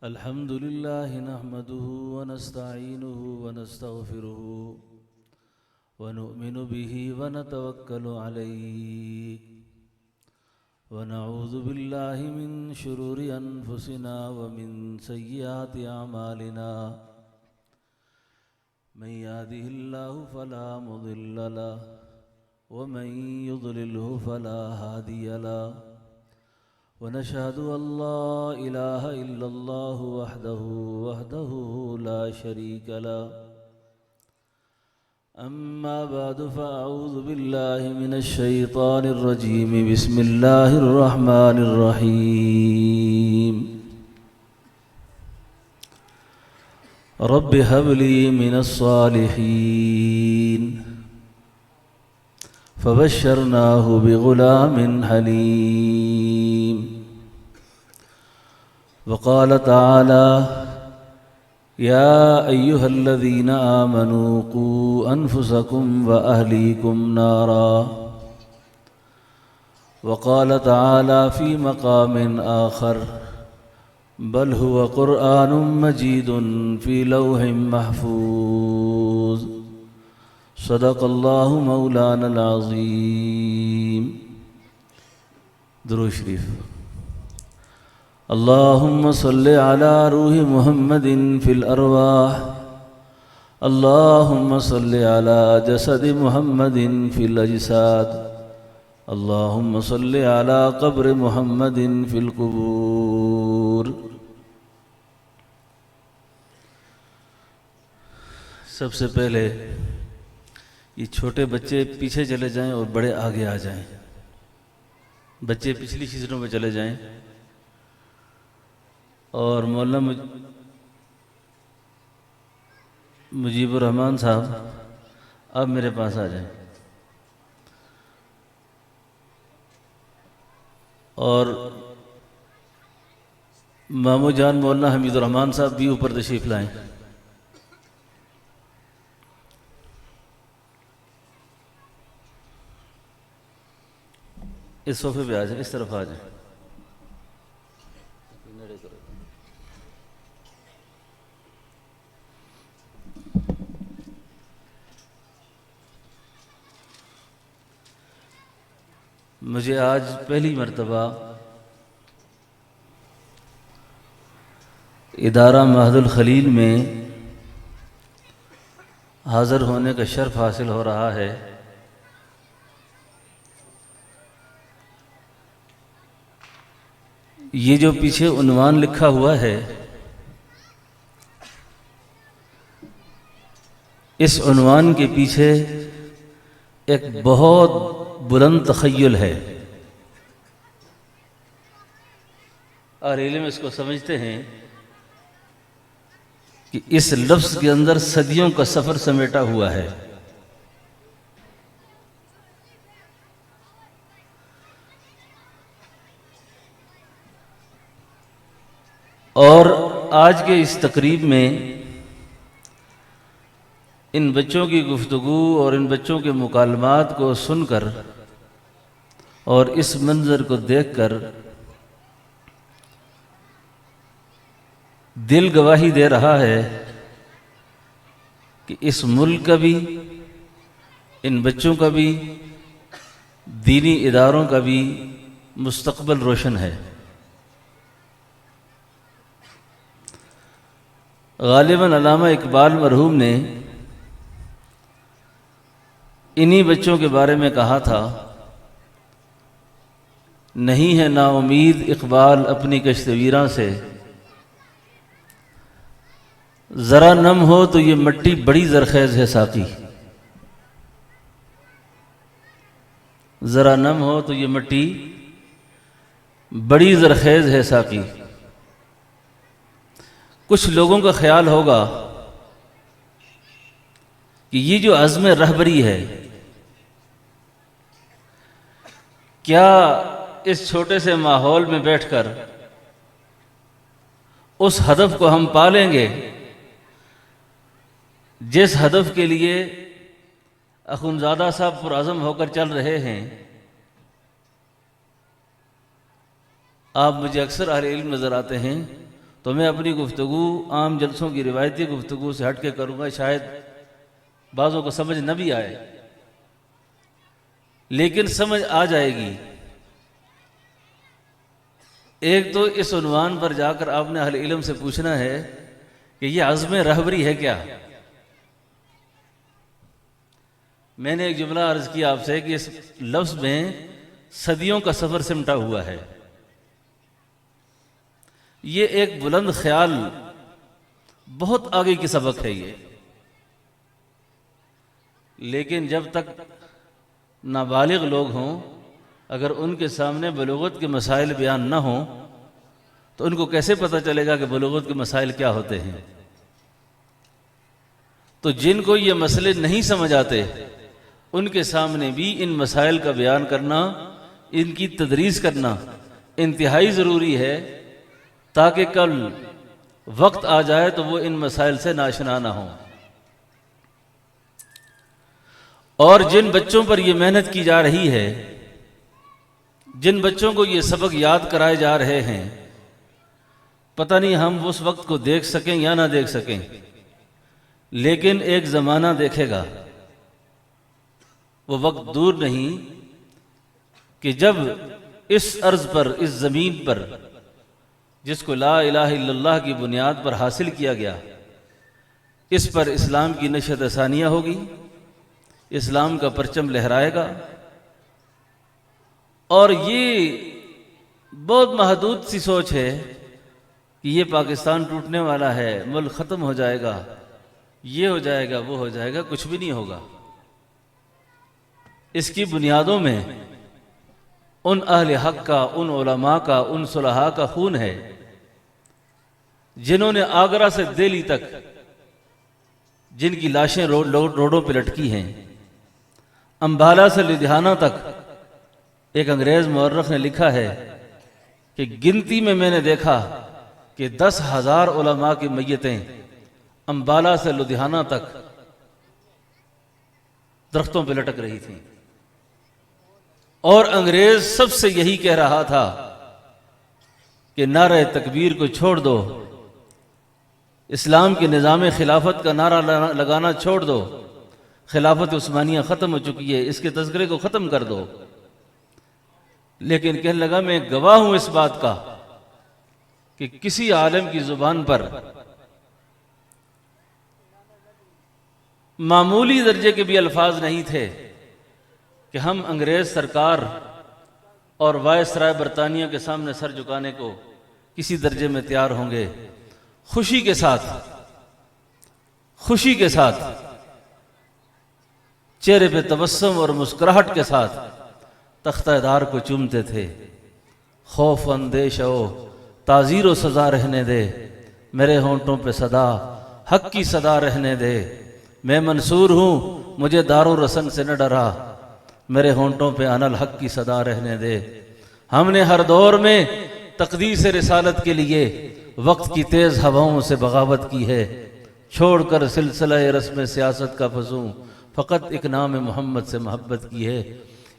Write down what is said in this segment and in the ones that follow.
الحمد لله نحمده ونستعينه ونستغفره ونؤمن به ونتوكل عليه ونعوذ بالله من شرور أنفسنا ومن سيئات أعمالنا من يهده الله فلا مضل له ومن يضلله فلا هادي له ونشهد أن لا إله إلا الله وحده لا شريك له أما بعد فأعوذ بالله من الشيطان الرجيم بسم الله الرحمن الرحيم رب هب لي من الصالحين فبشرناه بغلام حليم وقال تعالى يا أيها الذين آمنوا قوا أنفسكم وأهليكم نارا وقال تعالى في مقام آخر بل هو قرآن مجيد في لوح محفوظ صدق الله مولانا العظيم درود شریف اللهم صل على روح محمد في الأرواح اللهم صل على جسد محمد في الأجساد اللهم صل على قبر محمد في القبور سب سے پہلے یہ چھوٹے بچے پیچھے چلے جائیں اور بڑے آگے آ جائیں. بچے پچھلی شیٹوں میں چلے جائیں اور مولانا مجیب الرحمان صاحب اب میرے پاس آ جائیں اور مامو جان مولانا حمید الرحمان صاحب بھی اوپر تشریف لائیں. اس صوفے پہ آ جائیں, اس طرف آ جائیں. مجھے آج پہلی مرتبہ ادارہ مہد الخلیل میں حاضر ہونے کا شرف حاصل ہو رہا ہے. یہ جو پیچھے عنوان لکھا ہوا ہے اس عنوان کے پیچھے ایک بہت بلند تخیل ہے اور علم اس کو سمجھتے ہیں کہ اس لفظ کے اندر صدیوں کا سفر سمیٹا ہوا ہے. اور آج کے اس تقریب میں ان بچوں کی گفتگو اور ان بچوں کے مکالمات کو سن کر اور اس منظر کو دیکھ کر دل گواہی دے رہا ہے کہ اس ملک کا بھی, ان بچوں کا بھی, دینی اداروں کا بھی مستقبل روشن ہے. غالباً علامہ اقبال مرحوم نے انہی بچوں کے بارے میں کہا تھا, نہیں ہے نا امید اقبال اپنی کشت ویراں سے, ذرا نم ہو تو یہ مٹی بڑی زرخیز ہے ساقی. ذرا نم ہو تو یہ مٹی بڑی زرخیز ہے ساقی. کچھ لوگوں کا خیال ہوگا کہ یہ جو عزم رہبری ہے, کیا اس چھوٹے سے ماحول میں بیٹھ کر اس ہدف کو ہم پالیں گے جس ہدف کے لیے اخونزادہ صاحب پرعزم ہو کر چل رہے ہیں. آپ مجھے اکثر اہل علم نظر آتے ہیں تو میں اپنی گفتگو عام جلسوں کی روایتی گفتگو سے ہٹ کے کروں گا، شاید بعضوں کو سمجھ نہ بھی آئے، لیکن سمجھ آ جائے گی۔ ایک تو اس عنوان پر جا کر آپ نے اہل علم سے پوچھنا ہے کہ یہ عزم رہبری ہے کیا؟ میں نے ایک جملہ عرض کیا آپ سے کہ اس لفظ میں صدیوں کا سفر سمٹا ہوا ہے۔ یہ ایک بلند خیال، بہت آگے کی سبق ہے یہ، لیکن جب تک نابالغ لوگ ہوں، اگر ان کے سامنے بلوغت کے مسائل بیان نہ ہوں تو ان کو کیسے پتہ چلے گا کہ بلوغت کے مسائل کیا ہوتے ہیں؟ تو جن کو یہ مسئلے نہیں سمجھ آتے ان کے سامنے بھی ان مسائل کا بیان کرنا، ان کی تدریس کرنا انتہائی ضروری ہے، تاکہ کل وقت آ جائے تو وہ ان مسائل سے ناشنا نہ ہوں۔ اور جن بچوں پر یہ محنت کی جا رہی ہے، جن بچوں کو یہ سبق یاد کرائے جا رہے ہیں، پتہ نہیں ہم اس وقت کو دیکھ سکیں یا نہ دیکھ سکیں، لیکن ایک زمانہ دیکھے گا، وہ وقت دور نہیں کہ جب اس ارض پر، اس زمین پر، جس کو لا الہ الا اللہ کی بنیاد پر حاصل کیا گیا، اس پر اسلام کی نشت ثانیہ ہوگی، اسلام کا پرچم لہرائے گا، اور یہ بہت محدود سی سوچ ہے کہ یہ پاکستان ٹوٹنے والا ہے، ملک ختم ہو جائے گا، یہ ہو جائے گا، وہ ہو جائے گا۔ کچھ بھی نہیں ہوگا۔ اس کی بنیادوں میں ان اہل حق کا، ان علماء کا، ان صلحاء کا خون ہے جنہوں نے آگرہ سے دہلی تک، جن کی لاشیں روڈوں پہ لٹکی ہیں، امبالہ سے لدھیانہ تک۔ ایک انگریز مورخ نے لکھا ہے کہ گنتی میں نے دیکھا کہ 10,000 علماء کی میتیں امبالہ سے لدھیانہ تک درختوں پہ لٹک رہی تھیں، اور انگریز سب سے یہی کہہ رہا تھا کہ نعرہ تکبیر کو چھوڑ دو، اسلام کے نظام خلافت کا نعرہ لگانا چھوڑ دو، خلافت عثمانیہ ختم ہو چکی ہے، اس کے تذکرے کو ختم کر دو۔ لیکن کہنے لگا میں گواہ ہوں اس بات کا کہ کسی عالم کی زبان پر معمولی درجے کے بھی الفاظ نہیں تھے کہ ہم انگریز سرکار اور وائسرائے برطانیہ کے سامنے سر جھکانے کو کسی درجے میں تیار ہوں گے۔ خوشی کے ساتھ چہرے پہ تبسم اور مسکراہٹ کے ساتھ تختہ دار کو چومتے تھے۔ خوف اندیش ہو، تعزیر و سزا رہنے دے، میرے ہونٹوں پہ صدا حق کی صدا رہنے دے، میں منصور ہوں مجھے دار و رسن سے نہ ڈرا، میرے ہونٹوں پہ انا الحق کی صدا رہنے دے۔ ہم نے ہر دور میں تقدیس رسالت کے لیے وقت کی تیز ہواؤں سے بغاوت کی ہے، چھوڑ کر سلسلہ رسم سیاست کا فضوں، فقط ایک نام محمد سے محبت کی ہے۔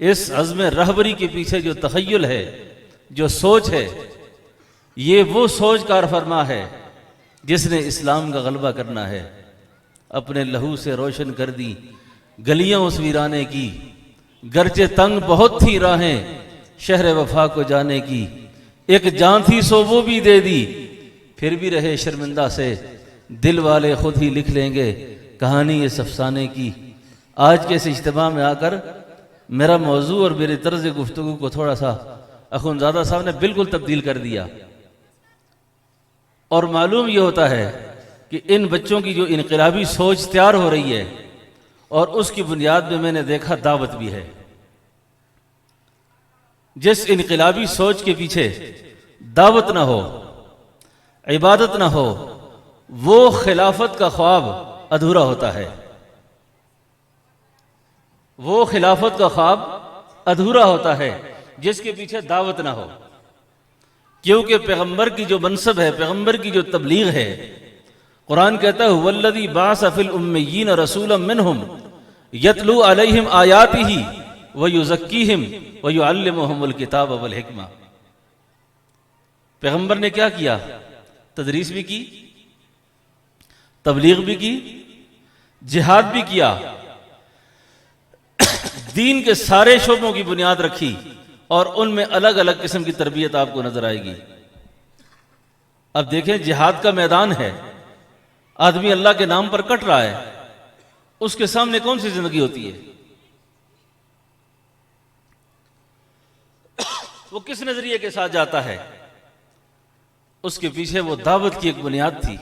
اس عزم رہبری کے پیچھے جو تخیل ہے، جو سوچ ہے، یہ وہ سوچ کار فرما ہے جس نے اسلام کا غلبہ کرنا ہے۔ اپنے لہو سے روشن کر دی گلیاں اس ویرانے کی، گرچہ تنگ بہت تھی راہیں شہر وفا کو جانے کی، ایک جان تھی سو وہ بھی دے دی، پھر بھی رہے شرمندہ سے، دل والے خود ہی لکھ لیں گے کہانی اس افسانے کی۔ آج کے اس اجتماع میں آ کر میرا موضوع اور میری طرز گفتگو کو تھوڑا سا اخونزادہ صاحب نے بالکل تبدیل کر دیا، اور معلوم یہ ہوتا ہے کہ ان بچوں کی جو انقلابی سوچ تیار ہو رہی ہے، اور اس کی بنیاد میں نے دیکھا دعوت بھی ہے۔ جس انقلابی سوچ کے پیچھے دعوت نہ ہو، عبادت نہ ہو، وہ خلافت کا خواب ادھورا ہوتا ہے۔ وہ خلافت کا خواب ادھورا ہوتا ہے جس کے پیچھے دعوت نہ ہو، کیونکہ پیغمبر کی جو منصب ہے، پیغمبر کی جو تبلیغ ہے، قرآن کہتا ہے والذی بعث فی الامیین رسولا منہم یتلو علیہم آیاتہ ویزکیہم ویعلمہم الکتاب والحکمہ۔ پیغمبر نے کیا کیا؟ تدریس بھی کی، تبلیغ بھی کی، جہاد بھی کیا، دین کے سارے شعبوں کی بنیاد رکھی، اور ان میں الگ الگ قسم کی تربیت آپ کو نظر آئے گی۔ اب دیکھیں جہاد کا میدان ہے، آدمی اللہ کے نام پر کٹ رہا ہے، اس کے سامنے کون سی زندگی ہوتی ہے؟ وہ کس نظریے کے ساتھ جاتا ہے؟ اس کے پیچھے وہ دعوت کی ایک بنیاد تھی،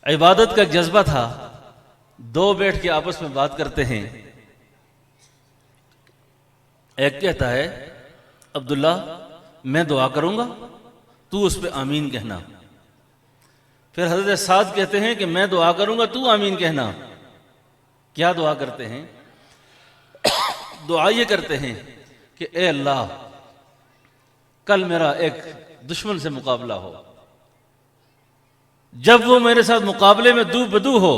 عبادت کا جذبہ تھا۔ دو بیٹھ کے آپس میں بات کرتے ہیں، ایک کہتا ہے عبداللہ میں دعا کروں گا تو اس پہ آمین کہنا، پھر حضرت سعد کہتے ہیں کہ میں دعا کروں گا تو آمین کہنا۔ کیا دعا کرتے ہیں؟ دعا یہ کرتے ہیں کہ اے اللہ کل میرا ایک دشمن سے مقابلہ ہو، جب وہ میرے ساتھ مقابلے میں دو بدو ہو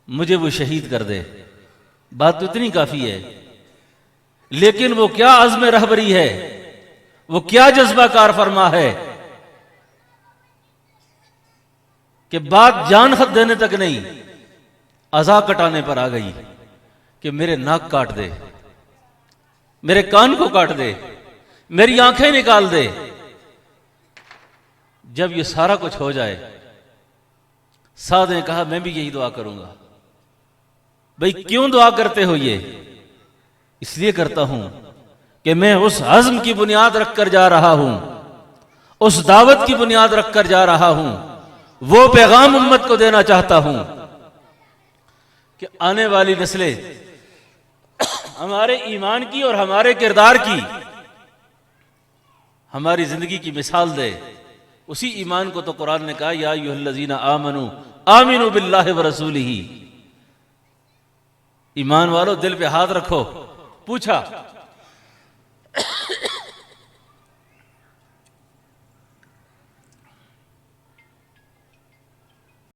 مجھے وہ شہید کر دے۔ بات تو اتنی کافی ہے، لیکن وہ کیا عزم رہبری ہے، وہ کیا جذبہ کار فرما ہے کہ بات جان خط دینے تک نہیں، عزا کٹانے پر آ گئی کہ میرے ناک کاٹ دے، میرے کان کو کاٹ دے، میری آنکھیں نکال دے۔ جب یہ سارا کچھ ہو جائے، سعد نے کہا میں بھی یہی دعا کروں گا۔ بھئی کیوں دعا کرتے ہو؟ یہ اس لیے کرتا ہوں کہ میں اس عزم کی بنیاد رکھ کر جا رہا ہوں، اس دعوت کی بنیاد رکھ کر جا رہا ہوں، وہ پیغام امت کو دینا چاہتا ہوں کہ آنے والی نسلیں ہمارے ایمان کی اور ہمارے کردار کی، ہماری زندگی کی مثال دے۔ اسی ایمان کو تو قرآن نے کہا یا ایھا الذین آمنوا آمنوا باللہ ورسولہ، ایمان والو دل پہ ہاتھ رکھو۔ پوچھا